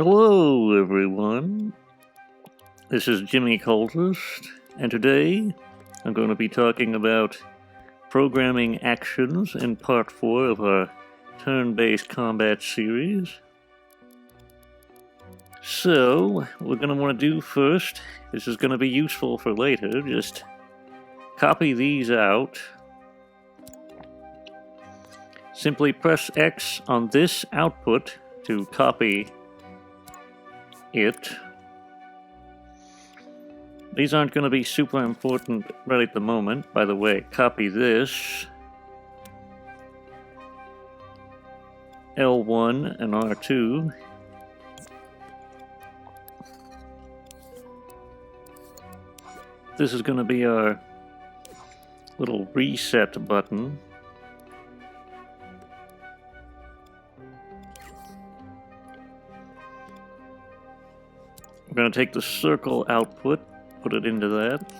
Hello everyone, this is Jimmy Cultist, and today I'm going to be talking about programming actions in part 4 of our turn-based combat series. So, what we're going to want to do first, this is going to be useful for later, just copy these out. Simply press X on this output to copy it. These aren't going to be super important right at the moment. By the way, copy this. L1 and R2. This is going to be our little reset button. We're going to take the circle output, put it into that.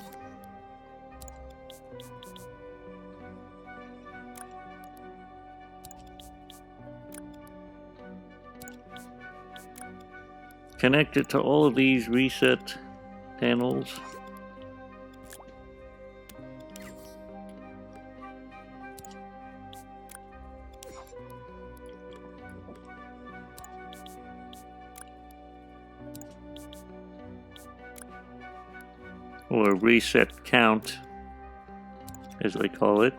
Connect it to all of these reset panels. Or reset count, as they call it.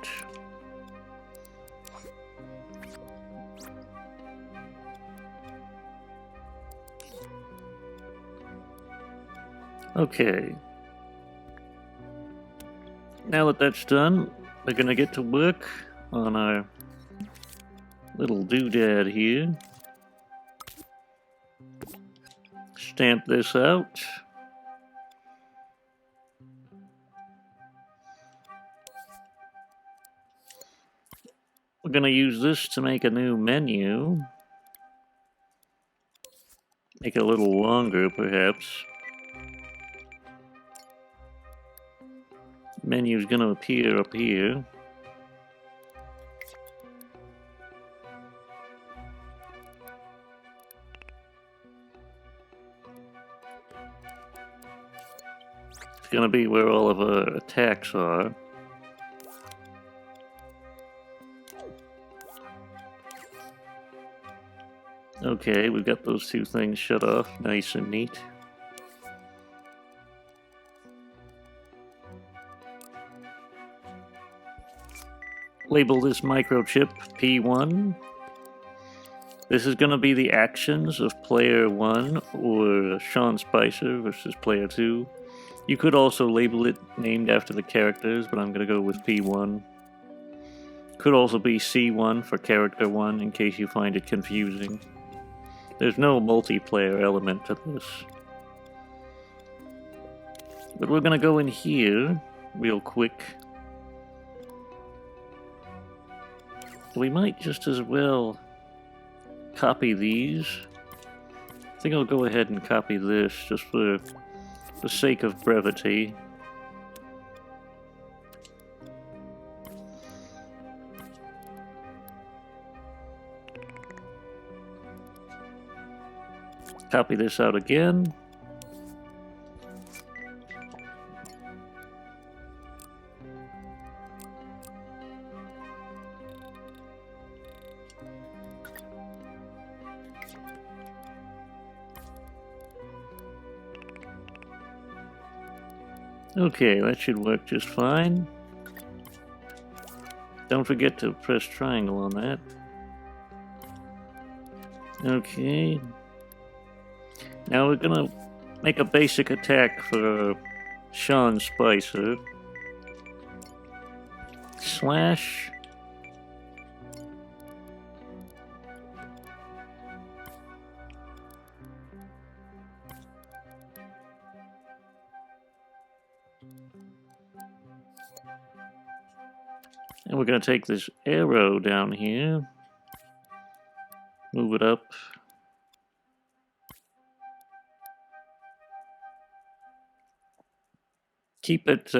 Okay. Now that that's done, we're gonna get to work on our little doodad here. Stamp this out. We're going to use this to make a new menu. Make it a little longer, perhaps. Menu's going to appear up here. It's going to be where all of our attacks are. Okay, we've got those two things shut off, nice and neat. Label this microchip P1. This is going to be the actions of player 1 or Sean Spicer versus player 2. You could also label it named after the characters, but I'm going to go with P1. Could also be C1 for character 1 in case you find it confusing. There's no multiplayer element to this. But we're gonna go in here real quick. We might just as well copy these. I think I'll go ahead and copy this just for the sake of brevity. Copy this out again. Okay, that should work just fine. Don't forget to press triangle on that. Okay. Now we're gonna make a basic attack for Sean Spicer. Slash. And we're gonna take this arrow down here. Move it up. Keep it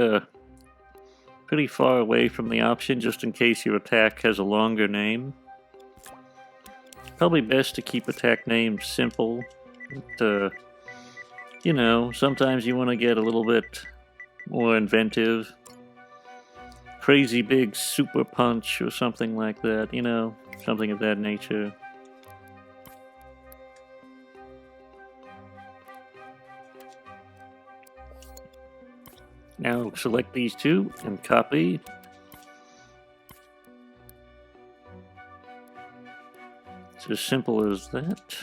pretty far away from the option just in case your attack has a longer name. Probably best to keep attack names simple You know, sometimes you want to get a little bit more inventive. Crazy big super punch or something like that, you know, something of that nature. Now select these two and copy. It's as simple as that.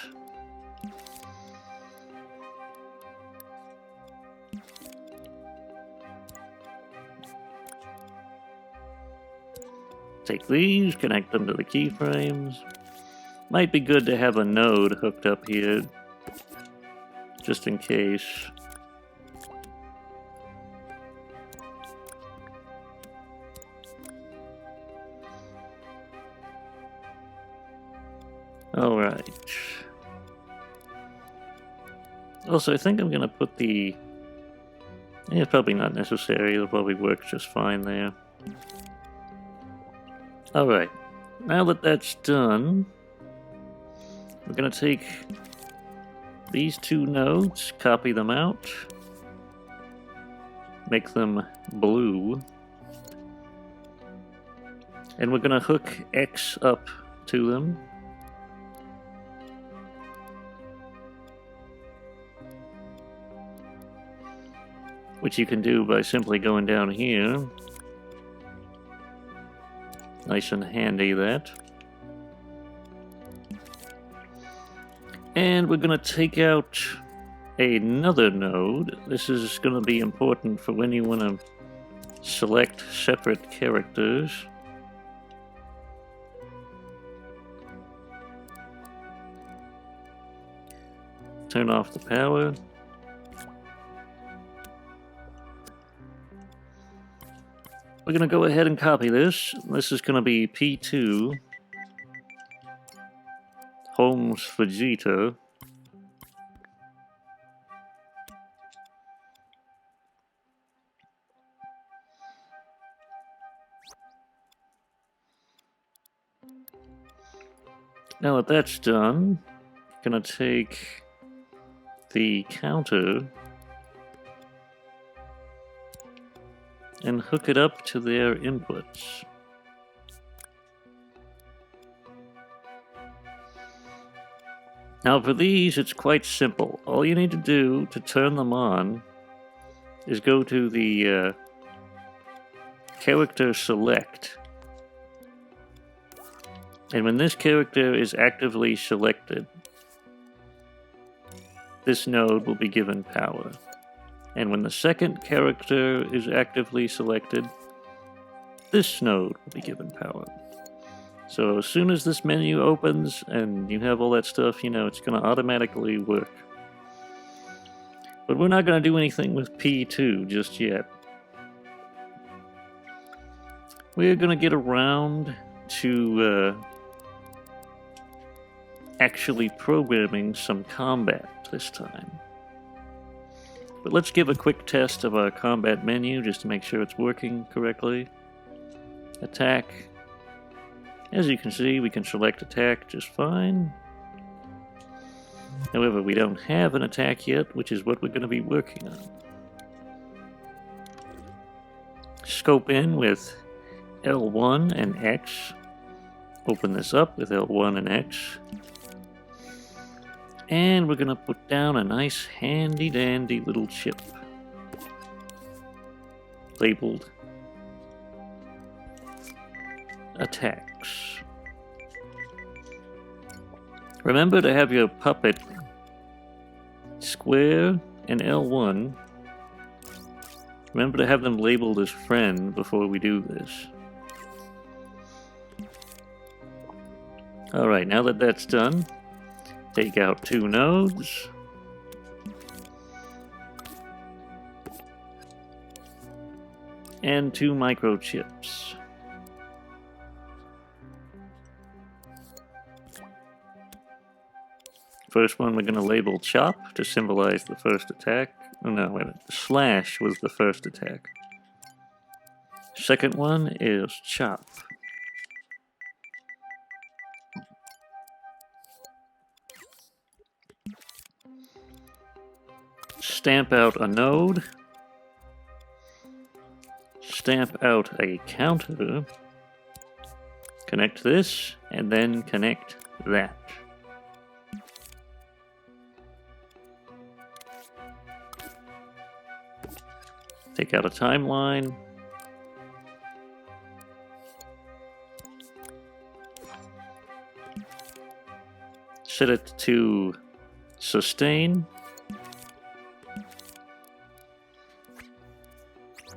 Take these, connect them to the keyframes. Might be good to have a node hooked up here, just in case. Alright. Also, I think I'm gonna put the... Yeah, it's probably not necessary, it'll probably work just fine there. Alright, now that that's done, we're gonna take these two nodes, copy them out, make them blue, and we're gonna hook X up to them. Which you can do by simply going down here. Nice and handy, that. And we're going to take out another node. This is going to be important for when you want to select separate characters. Turn off the power. We're going to go ahead and copy this. This is going to be P2. Holmes Vegeta. Now that that's done, I'm going to take the counter and hook it up to their inputs. Now for these, it's quite simple. All you need to do to turn them on is go to the character select. And when this character is actively selected, this node will be given power. And when the second character is actively selected, this node will be given power. So as soon as this menu opens and you have all that stuff, you know, it's going to automatically work. But we're not going to do anything with P2 just yet. We're going to get around to actually programming some combat this time. But let's give a quick test of our combat menu just to make sure it's working correctly. Attack. As you can see, we can select attack just fine. However, we don't have an attack yet, which is what we're going to be working on. Scope in with L1 and X. Open this up with L1 and X. And we're going to put down a nice handy-dandy little chip. Labeled Attacks. Remember to have your puppet square and L1. Remember to have them labeled as friend before we do this. Alright, now that that's done, take out two nodes. And two microchips. First one we're going to label Chop to symbolize the first attack. Oh no, wait a minute. Slash was the first attack. Second one is Chop. stamp out a node, stamp out a counter, connect this, and then connect that. Take out a timeline. Set it to sustain.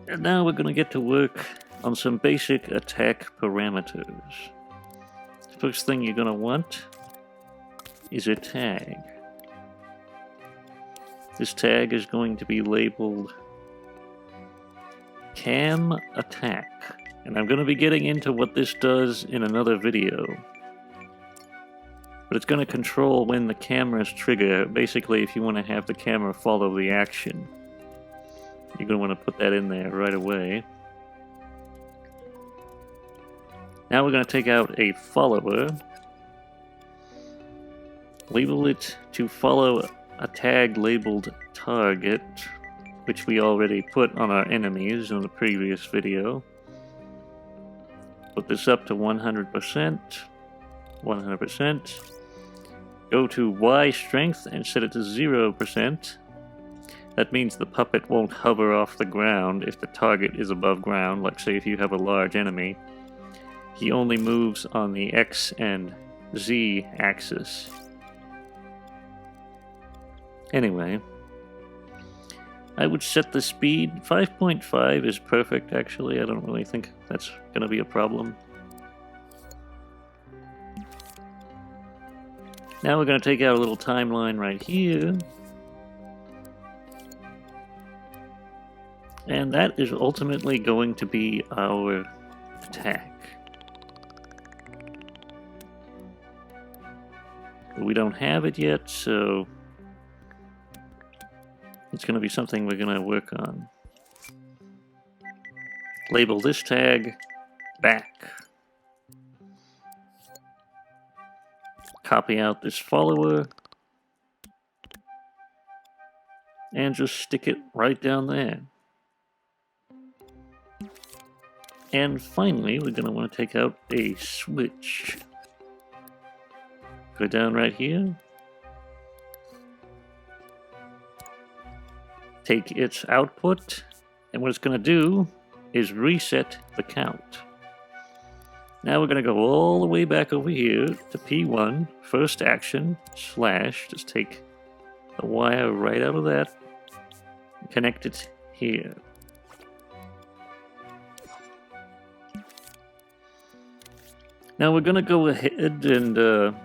And now we're going to get to work on some basic attack parameters. The first thing you're going to want is a tag. This tag is going to be labeled Cam Attack. And I'm going to be getting into what this does in another video. But it's going to control when the cameras trigger. Basically, if you want to have the camera follow the action, you're going to want to put that in there right away. Now we're going to take out a follower, label it to follow a tag labeled target, which we already put on our enemies in the previous video. Put this up to 100%, 100%. Go to Y strength and set it to 0%. That means the puppet won't hover off the ground if the target is above ground. Like say if you have a large enemy, he only moves on the X and Z axis. Anyway, I would set the speed. 5.5 is perfect actually. I don't really think that's going to be a problem. Now we're going to take out a little timeline right here. And that is ultimately going to be our attack. But we don't have it yet, so it's going to be something we're going to work on. Label this tag back. Copy out this follower. And just stick it right down there. And finally, we're going to want to take out a switch. Go down right here. Take its output, and what it's going to do is reset the count. Now we're going to go all the way back over here to P1, first action, slash, just take the wire right out of that, and connect it here. Now we're going to go ahead and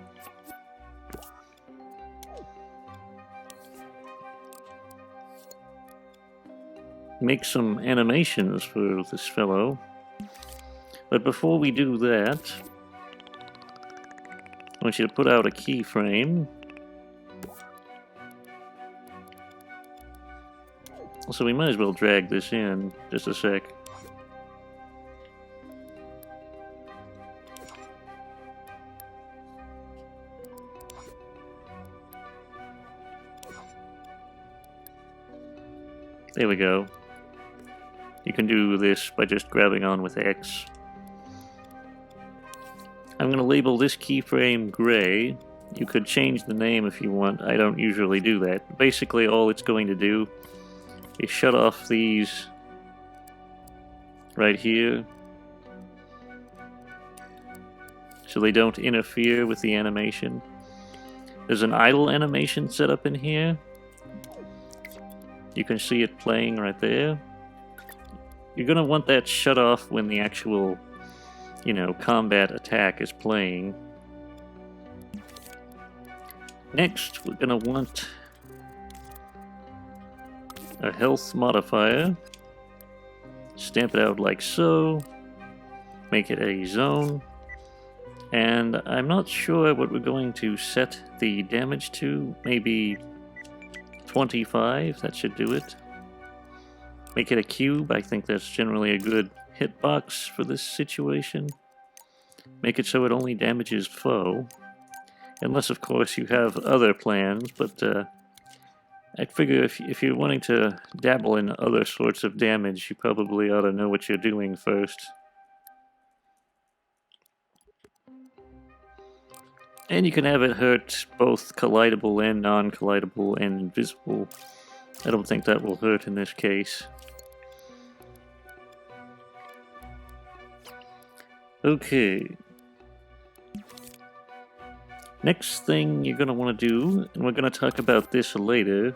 make some animations for this fellow. But before we do that, I want you to put out a keyframe. So we might as well drag this in just a sec. There we go. You can do this by just grabbing on with X. I'm going to label this keyframe gray. You could change the name if you want. I don't usually do that. Basically, all it's going to do is shut off these right here so they don't interfere with the animation. There's an idle animation set up in here. You can see it playing right there. You're going to want that shut off when the actual, combat attack is playing. Next, we're going to want a health modifier. Stamp it out like so. Make it a zone. And I'm not sure what we're going to set the damage to. Maybe 25, that should do it. Make it a cube, I think that's generally a good hitbox for this situation. Make it so it only damages foe. Unless, of course, you have other plans, but I figure if you're wanting to dabble in other sorts of damage, you probably ought to know what you're doing first. And you can have it hurt both collidable and non-collidable and invisible. I don't think that will hurt in this case. Okay. Next thing you're going to want to do, and we're going to talk about this later,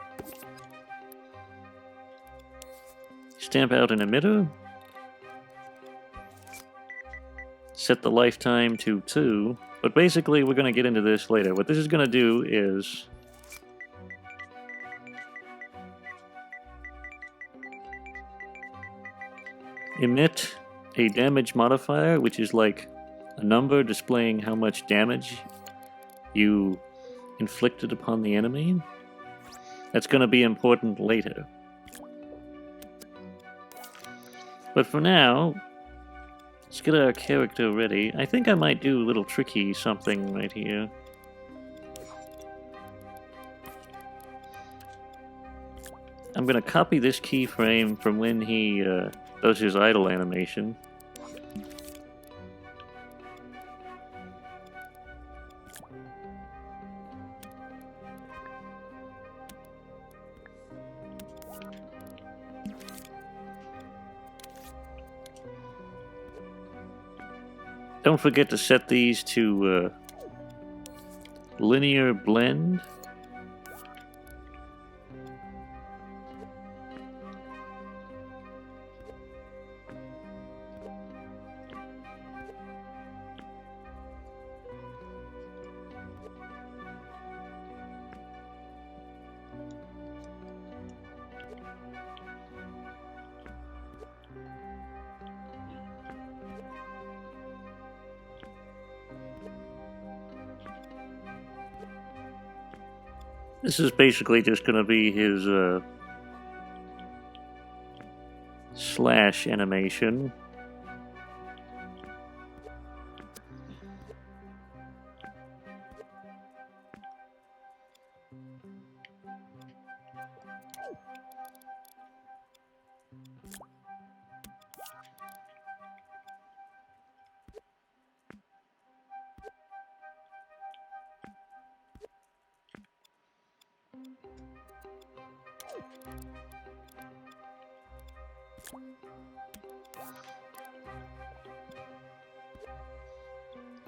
stamp out an emitter, set the lifetime to 2, but basically we're going to get into this later. What this is going to do is emit a damage modifier, which is like a number displaying how much damage you inflicted upon the enemy. That's going to be important later. But for now, let's get our character ready. I think I might do a little tricky something right here. I'm going to copy this keyframe from when he does his idle animation. Don't forget to set these to linear blend. This is basically just going to be his slash animation.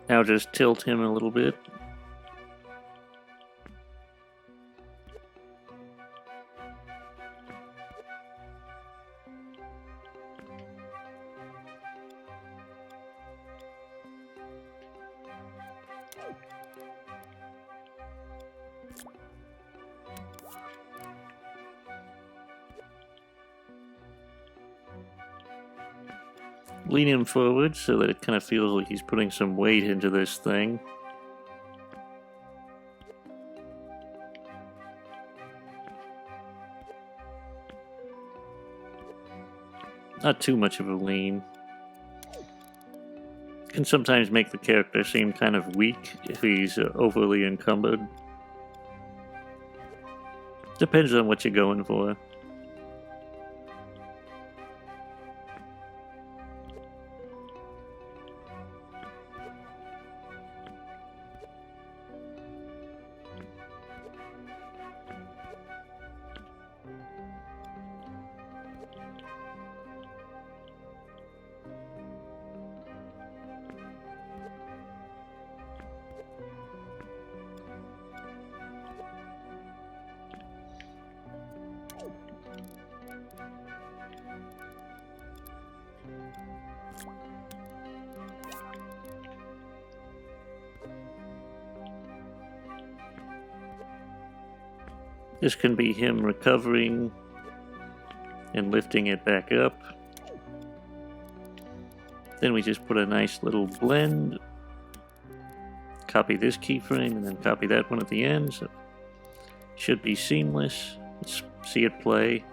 Now just tilt him a little bit. Lean him forward so that it kind of feels like he's putting some weight into this thing. Not too much of a lean. Can sometimes make the character seem kind of weak if he's overly encumbered. Depends on what you're going for. This can be him recovering and lifting it back up. Then we just put a nice little blend. Copy this keyframe and then copy that one at the end. So it should be seamless. Let's see it play.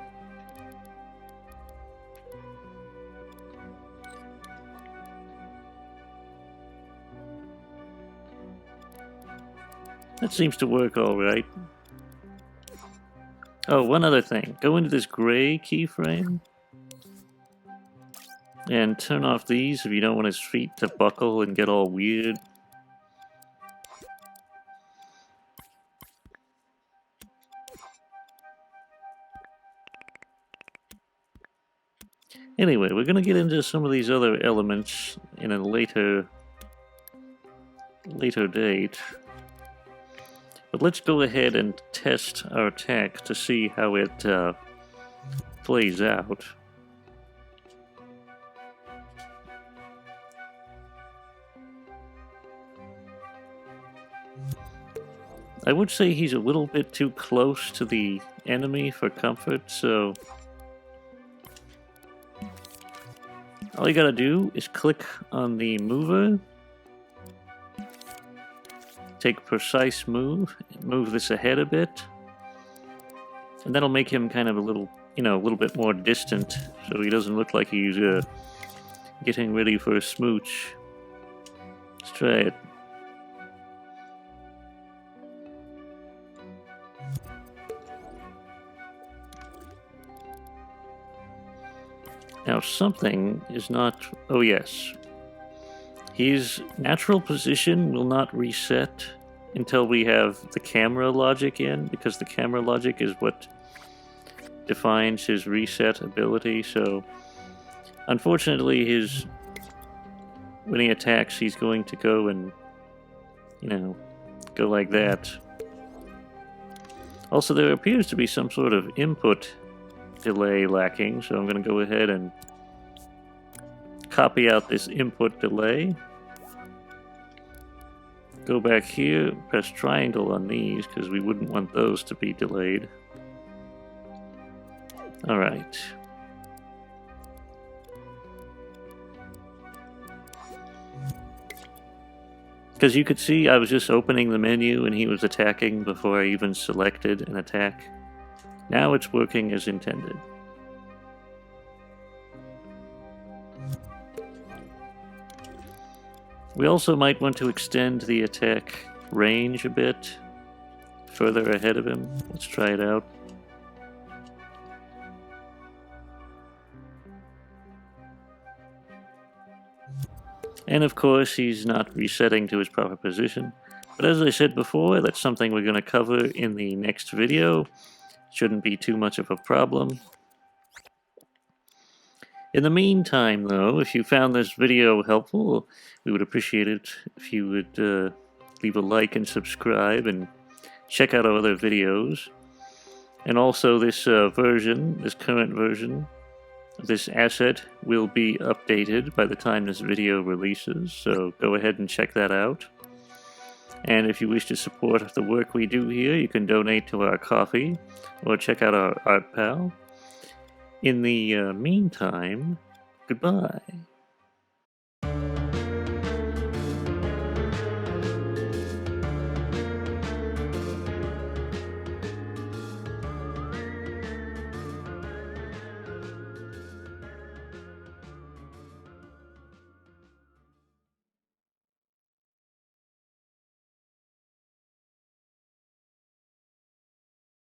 That seems to work all right. Oh, one other thing. Go into this gray keyframe and turn off these if you don't want his feet to buckle and get all weird. Anyway, we're gonna get into some of these other elements in a later date. But let's go ahead and test our attack to see how it plays out. I would say he's a little bit too close to the enemy for comfort, so all you gotta do is click on the mover, take precise move this ahead a bit, and that'll make him kind of a little, a little bit more distant, so he doesn't look like he's getting ready for a smooch. Let's try it. Now something is not... Oh yes. His natural position will not reset until we have the camera logic in, because the camera logic is what defines his reset ability, so unfortunately when he attacks, he's going to go and, go like that. Also, there appears to be some sort of input delay lacking, so I'm going to go ahead and copy out this input delay. Go back here, press triangle on these, because we wouldn't want those to be delayed. Alright. Because you could see I was just opening the menu and he was attacking before I even selected an attack. Now it's working as intended. We also might want to extend the attack range a bit further ahead of him. Let's try it out. And of course, he's not resetting to his proper position. But as I said before, that's something we're going to cover in the next video. Shouldn't be too much of a problem. In the meantime, though, if you found this video helpful, we would appreciate it if you would leave a like and subscribe and check out our other videos. And also this current version, this asset will be updated by the time this video releases, so go ahead and check that out. And if you wish to support the work we do here, you can donate to our Ko-fi or check out our Art Pal. In the meantime, goodbye.